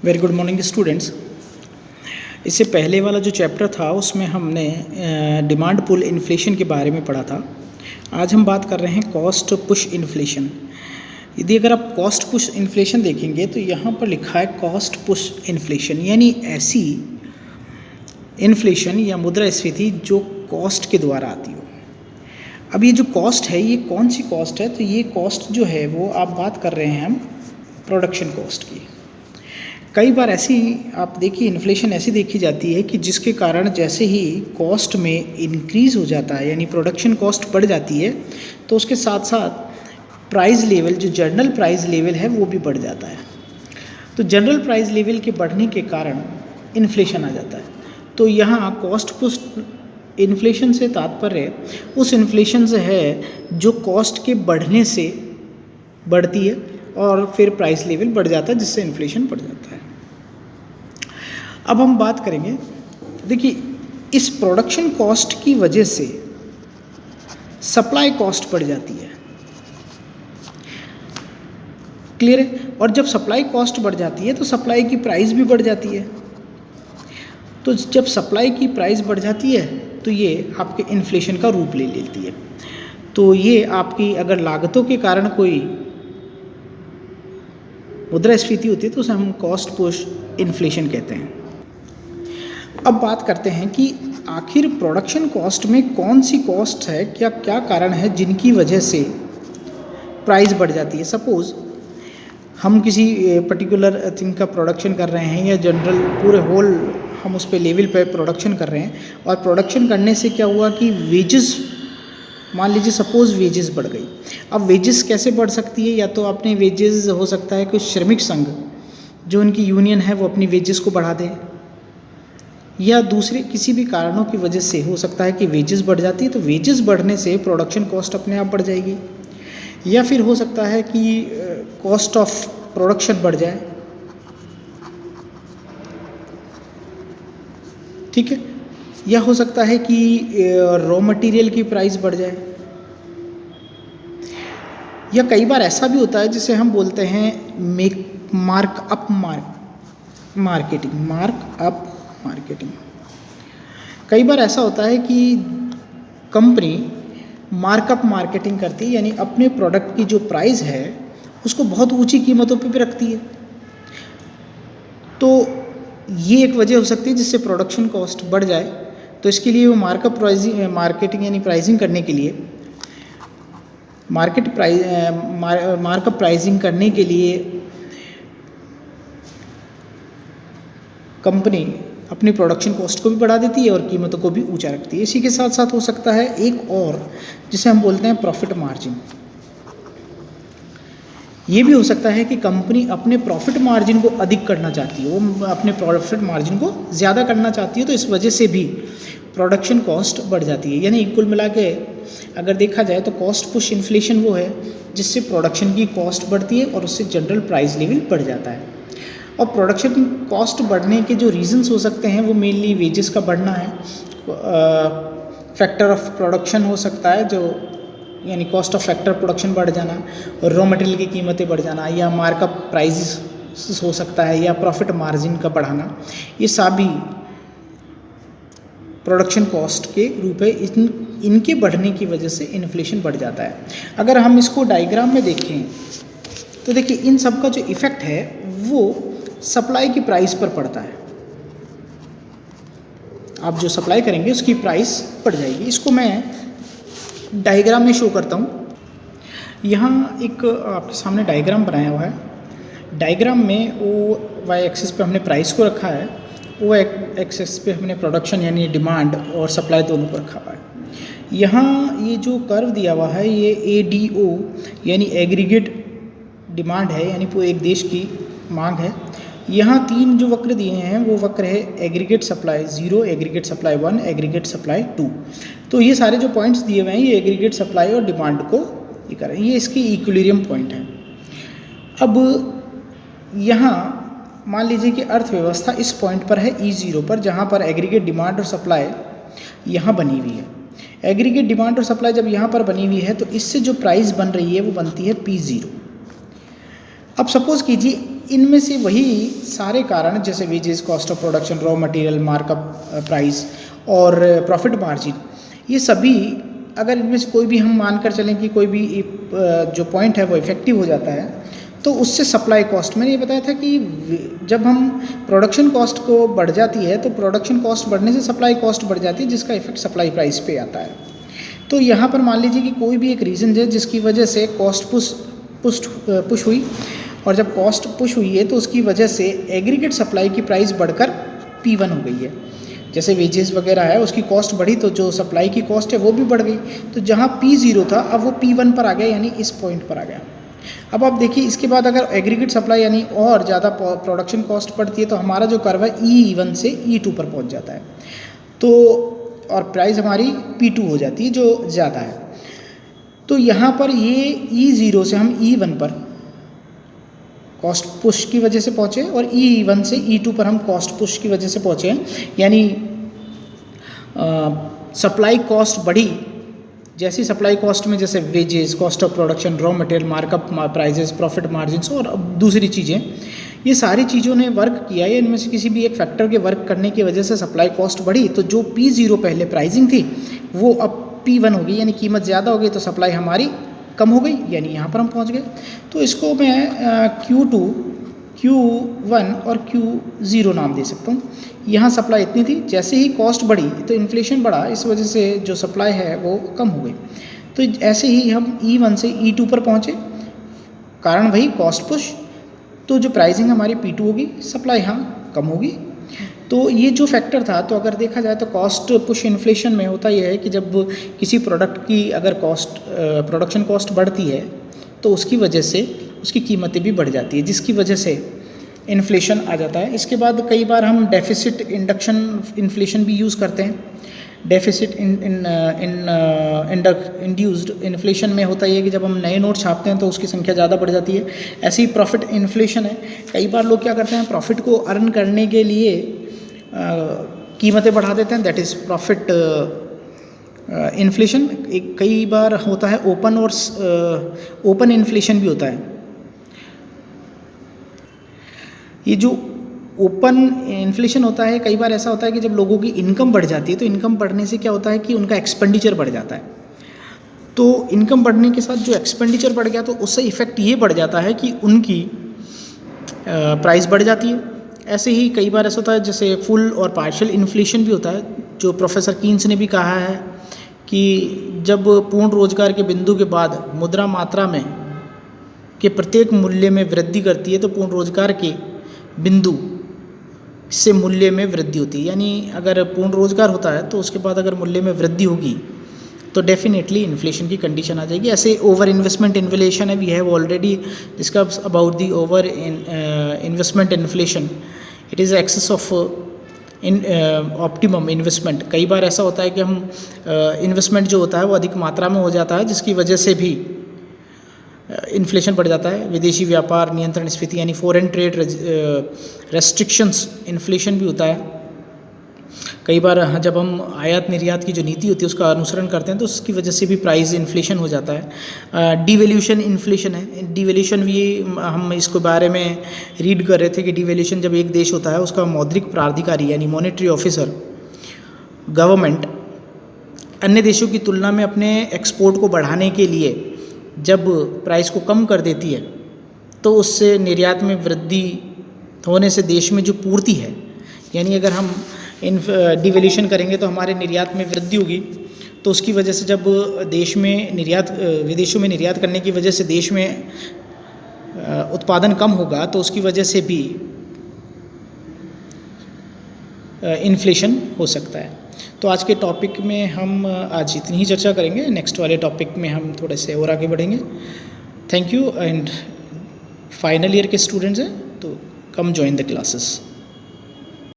Very good morning students. इससे पहले वाला जो चैप्टर था उसमें हमने डिमांड पुल इन्फ्लेशन के बारे में पढ़ा था। आज हम बात कर रहे हैं कॉस्ट पुश इन्फ्लेशन। यदि अगर आप कॉस्ट पुश इन्फ्लेशन देखेंगे तो यहाँ पर लिखा है कॉस्ट पुश इन्फ्लेशन, यानी ऐसी इन्फ्लेशन या मुद्रास्फीति जो कॉस्ट के द्वारा आती हो। अब ये जो कॉस्ट है ये कौन सी कॉस्ट है? तो ये कॉस्ट जो है वो आप बात कर रहे हैं हम प्रोडक्शन कॉस्ट की। कई बार ऐसी आप देखिए इन्फ्लेशन ऐसी देखी जाती है कि जिसके कारण जैसे ही कॉस्ट में इंक्रीज़ हो जाता है यानी प्रोडक्शन कॉस्ट बढ़ जाती है तो उसके साथ साथ प्राइस लेवल जो जनरल प्राइस लेवल है वो भी बढ़ जाता है। तो जनरल प्राइस लेवल के बढ़ने के कारण इन्फ्लेशन आ जाता है। तो यहाँ कॉस्ट पुश इन्फ्लेशन से तात्पर्य उस इन्फ्लेशन से है जो कॉस्ट के बढ़ने से बढ़ती है और फिर प्राइस लेवल बढ़ जाता है जिससे इन्फ्लेशन बढ़ जाता है। अब हम बात करेंगे, देखिए इस प्रोडक्शन कॉस्ट की वजह से सप्लाई कॉस्ट बढ़ जाती है। क्लियर है? और जब सप्लाई कॉस्ट बढ़ जाती है तो सप्लाई की प्राइस भी बढ़ जाती है। तो जब सप्लाई की प्राइस बढ़ जाती है तो ये आपके इन्फ्लेशन का रूप ले लेती है। तो ये आपकी अगर लागतों के कारण कोई मुद्रास्फीति होती है तो उसे हम कॉस्ट पुश इन्फ्लेशन कहते हैं। अब बात करते हैं कि आखिर प्रोडक्शन कॉस्ट में कौन सी कॉस्ट है, क्या कारण है जिनकी वजह से प्राइस बढ़ जाती है। सपोज़ हम किसी पर्टिकुलर थिंग का प्रोडक्शन कर रहे हैं या जनरल पूरे होल हम उस पे लेवल पे प्रोडक्शन कर रहे हैं और प्रोडक्शन करने से क्या हुआ कि वेजेस, मान लीजिए सपोज़ वेजेस बढ़ गई। अब वेजेस कैसे बढ़ सकती है? या तो अपने वेजेस हो सकता है कुछ श्रमिक संघ जो उनकी यूनियन है वो अपनी वेजेस को बढ़ा दें, या दूसरे किसी भी कारणों की वजह से हो सकता है कि वेजेस बढ़ जाती है तो वेजेस बढ़ने से प्रोडक्शन कॉस्ट अपने आप बढ़ जाएगी। या फिर हो सकता है कि कॉस्ट ऑफ प्रोडक्शन बढ़ जाए, ठीक है। या हो सकता है कि रॉ मटेरियल की प्राइस बढ़ जाए। या कई बार ऐसा भी होता है जिसे हम बोलते हैं मार्कअप मार्केटिंग। कई बार ऐसा होता है कि कंपनी मार्कअप मार्केटिंग करती है, यानी अपने प्रोडक्ट की जो प्राइस है उसको बहुत ऊंची कीमतों पे भी रखती है। तो ये एक वजह हो सकती है जिससे प्रोडक्शन कॉस्ट बढ़ जाए। तो इसके लिए वो मार्केटिंग यानी प्राइसिंग करने के लिए मार्कअप प्राइसिंग करने के लिए कंपनी अपनी प्रोडक्शन कॉस्ट को भी बढ़ा देती है और कीमतों को भी ऊंचा रखती है। इसी के साथ साथ हो सकता है एक और जिसे हम बोलते हैं प्रॉफिट मार्जिन। ये भी हो सकता है कि कंपनी अपने प्रॉफिट मार्जिन को अधिक करना चाहती है, वो अपने प्रॉफिट मार्जिन को ज़्यादा करना चाहती है, तो इस वजह से भी प्रोडक्शन कॉस्ट बढ़ जाती है। यानी कुल मिला के अगर देखा जाए तो कॉस्ट पुश इन्फ्लेशन वो है जिससे प्रोडक्शन की कॉस्ट बढ़ती है और उससे जनरल प्राइस लेवल बढ़ जाता है। और प्रोडक्शन कॉस्ट बढ़ने के जो रीजंस हो सकते हैं वो मेनली वेजेस का बढ़ना है, फैक्टर ऑफ प्रोडक्शन हो सकता है जो यानी कॉस्ट ऑफ फैक्टर प्रोडक्शन बढ़ जाना, और रॉ मटेरियल की कीमतें बढ़ जाना, या मार्कअप प्राइस हो सकता है, या प्रॉफिट मार्जिन का बढ़ाना। ये सभी प्रोडक्शन कॉस्ट के रूप है। इनके बढ़ने की वजह से इन्फ्लेशन बढ़ जाता है। अगर हम इसको डायग्राम में देखें तो देखिए इन सब का जो इफ़ेक्ट है वो सप्लाई की प्राइस पर पड़ता है। आप जो सप्लाई करेंगे उसकी प्राइस बढ़ जाएगी। इसको मैं डायग्राम में शो करता हूँ। यहाँ एक आपके सामने डायग्राम बनाया हुआ है। डायग्राम में ओ वाई एक्सिस पे हमने प्राइस को रखा है, ओ एक्सिस पे हमने प्रोडक्शन यानी डिमांड और सप्लाई दोनों को रखा हुआ है। यहाँ ये जो कर्व दिया हुआ है ये ADO यानी एग्रीगेट डिमांड है, यानी पूरे एक देश की मांग है। यहाँ तीन जो वक्र दिए हैं वो वक्र है aggregate supply 0, aggregate supply 1, aggregate supply 2। तो ये सारे जो पॉइंट्स दिए हुए हैं ये एग्रीगेट सप्लाई और डिमांड को ये कर रहे हैं, ये इसकी इक्विलिब्रियम पॉइंट है। अब यहाँ मान लीजिए कि अर्थव्यवस्था इस पॉइंट पर है E0 पर, जहाँ पर एग्रीगेट डिमांड और सप्लाई यहाँ बनी हुई है। एग्रीगेट डिमांड और सप्लाई जब यहाँ पर बनी हुई है तो इससे जो प्राइस बन रही है वो बनती है P0। अब सपोज़ कीजिए इनमें से वही सारे कारण जैसे wages, cost of production, raw material, markup price और प्रॉफिट मार्जिन, ये सभी अगर इनमें से कोई भी हम मानकर चलें कि कोई भी जो पॉइंट है वो इफेक्टिव हो जाता है तो उससे सप्लाई कॉस्ट, मैंने ये बताया था कि जब हम प्रोडक्शन कॉस्ट को बढ़ जाती है तो प्रोडक्शन कॉस्ट बढ़ने से सप्लाई कॉस्ट बढ़ जाती है, जिसका इफेक्ट सप्लाई प्राइस पे आता है। तो यहाँ पर मान लीजिए कि कोई भी एक रीज़न है जिसकी वजह से कॉस्ट पुश हुई, और जब कॉस्ट पुश हुई है तो उसकी वजह से एग्रीगेट सप्लाई की प्राइस बढ़कर P1 हो गई है। जैसे वेजेस वगैरह है उसकी कॉस्ट बढ़ी तो जो सप्लाई की कॉस्ट है वो भी बढ़ गई, तो जहाँ P0 था अब वो P1 पर आ गया, यानी इस पॉइंट पर आ गया। अब आप देखिए इसके बाद अगर एग्रीगेट सप्लाई यानी और ज़्यादा प्रोडक्शन कॉस्ट बढ़ती है तो हमारा जो कर्व है E1 से E2 पर पहुंच जाता है, तो और प्राइस हमारी P2 हो जाती है जो ज़्यादा है। तो यहाँ पर ये E0 से हम E1 पर कॉस्ट पुश की वजह से पहुँचे और E1 से E2 पर हम कॉस्ट पुश की वजह से पहुँचे हैं, यानी सप्लाई कॉस्ट बढ़ी। जैसी सप्लाई कॉस्ट में जैसे wages, cost of production, raw material, markup prices, profit margins और दूसरी चीज़ें, ये सारी चीज़ों ने वर्क किया है। इनमें से किसी भी एक फैक्टर के वर्क करने की वजह से सप्लाई कॉस्ट बढ़ी, तो जो P0 पहले प्राइसिंग थी वो अब P1 हो गई, यानी कीमत ज़्यादा हो गई तो सप्लाई हमारी कम हो गई, यानी यहाँ पर हम पहुँच गए। तो इसको मैं Q2, Q1 और Q0 नाम दे सकता हूँ। यहाँ सप्लाई इतनी थी, जैसे ही कॉस्ट बढ़ी तो इन्फ्लेशन बढ़ा, इस वजह से जो सप्लाई है वो कम हो गई। तो ऐसे ही हम E1 से E2 पर पहुँचे, कारण वही कॉस्ट पुश, तो जो प्राइसिंग हमारी P2 होगी, सप्लाई यहाँ कम होगी। तो ये जो फैक्टर था, तो अगर देखा जाए तो कॉस्ट पुश इन्फ्लेशन में होता यह है कि जब किसी प्रोडक्ट की अगर प्रोडक्शन कॉस्ट बढ़ती है तो उसकी वजह से उसकी कीमतें भी बढ़ जाती है, जिसकी वजह से इन्फ्लेशन आ जाता है। इसके बाद कई बार हम डेफिसिट इंडक्शन इन्फ्लेशन भी यूज़ करते हैं। डेफिसिट इंड्यूस्ड इन्फ्लेशन में होता है कि जब हम नए नोट छापते हैं तो उसकी संख्या ज़्यादा बढ़ जाती है। ऐसे ही प्रॉफिट इन्फ्लेशन है, कई बार लोग क्या करते हैं, प्रॉफिट को अर्न करने के लिए कीमतें बढ़ा देते हैं, दैट इज़ प्रॉफिट इन्फ्लेशन। कई बार होता है ओपन इन्फ्लेशन भी होता है। ये जो ओपन इन्फ्लेशन होता है, कई बार ऐसा होता है कि जब लोगों की इनकम बढ़ जाती है तो इनकम बढ़ने से क्या होता है कि उनका एक्सपेंडिचर बढ़ जाता है। तो इनकम बढ़ने के साथ जो एक्सपेंडिचर बढ़ गया तो उससे इफ़ेक्ट ये बढ़ जाता है कि उनकी प्राइस बढ़ जाती है। ऐसे ही कई बार ऐसा होता है जैसे फुल और पार्शियल इन्फ्लेशन भी होता है, जो प्रोफेसर कीन्स ने भी कहा है कि जब पूर्ण रोजगार के बिंदु के बाद मुद्रा मात्रा में के प्रत्येक मूल्य में वृद्धि करती है तो पूर्ण रोजगार के बिंदु से मूल्य में वृद्धि होती है। यानी अगर पूर्ण रोजगार होता है तो उसके बाद अगर मूल्य में वृद्धि होगी तो डेफिनेटली इन्फ्लेशन की कंडीशन आ जाएगी। ऐसे ओवर इन्वेस्टमेंट इन्फ्लेशन है, we have already discuss about the over investment inflation. It is excess of optimum investment. कई बार ऐसा होता है कि हम इन्वेस्टमेंट जो होता है वो अधिक मात्रा में हो जाता है, जिसकी वजह से भी इन्फ्लेशन बढ़ जाता है। विदेशी व्यापार नियंत्रण स्फीति यानी फॉरेन ट्रेड रेस्ट्रिक्शंस इन्फ्लेशन भी होता है। कई बार जब हम आयात निर्यात की जो नीति होती है उसका अनुसरण करते हैं तो उसकी वजह से भी प्राइस इन्फ्लेशन हो जाता है। डिवैल्यूशन इन्फ्लेशन है। डिवैल्यूशन भी हम इसको बारे में रीड कर रहे थे कि डिवैल्यूशन जब एक देश होता है उसका मौद्रिक प्राधिकारी यानी मॉनेटरी ऑफिसर गवर्नमेंट अन्य देशों की तुलना में अपने एक्सपोर्ट को बढ़ाने के लिए जब प्राइस को कम कर देती है तो उससे निर्यात में वृद्धि होने से देश में जो पूर्ति है, यानी अगर हम डिवैल्यूशन करेंगे तो हमारे निर्यात में वृद्धि होगी, तो उसकी वजह से जब देश में निर्यात विदेशों में निर्यात करने की वजह से देश में उत्पादन कम होगा तो उसकी वजह से भी इन्फ्लेशन हो सकता है। तो आज के टॉपिक में हम आज इतनी ही चर्चा करेंगे। नेक्स्ट वाले टॉपिक में हम थोड़े से और आगे बढ़ेंगे। Thank you. And final year के स्टूडेंट्स हैं तो कम ज्वाइन द क्लासेस।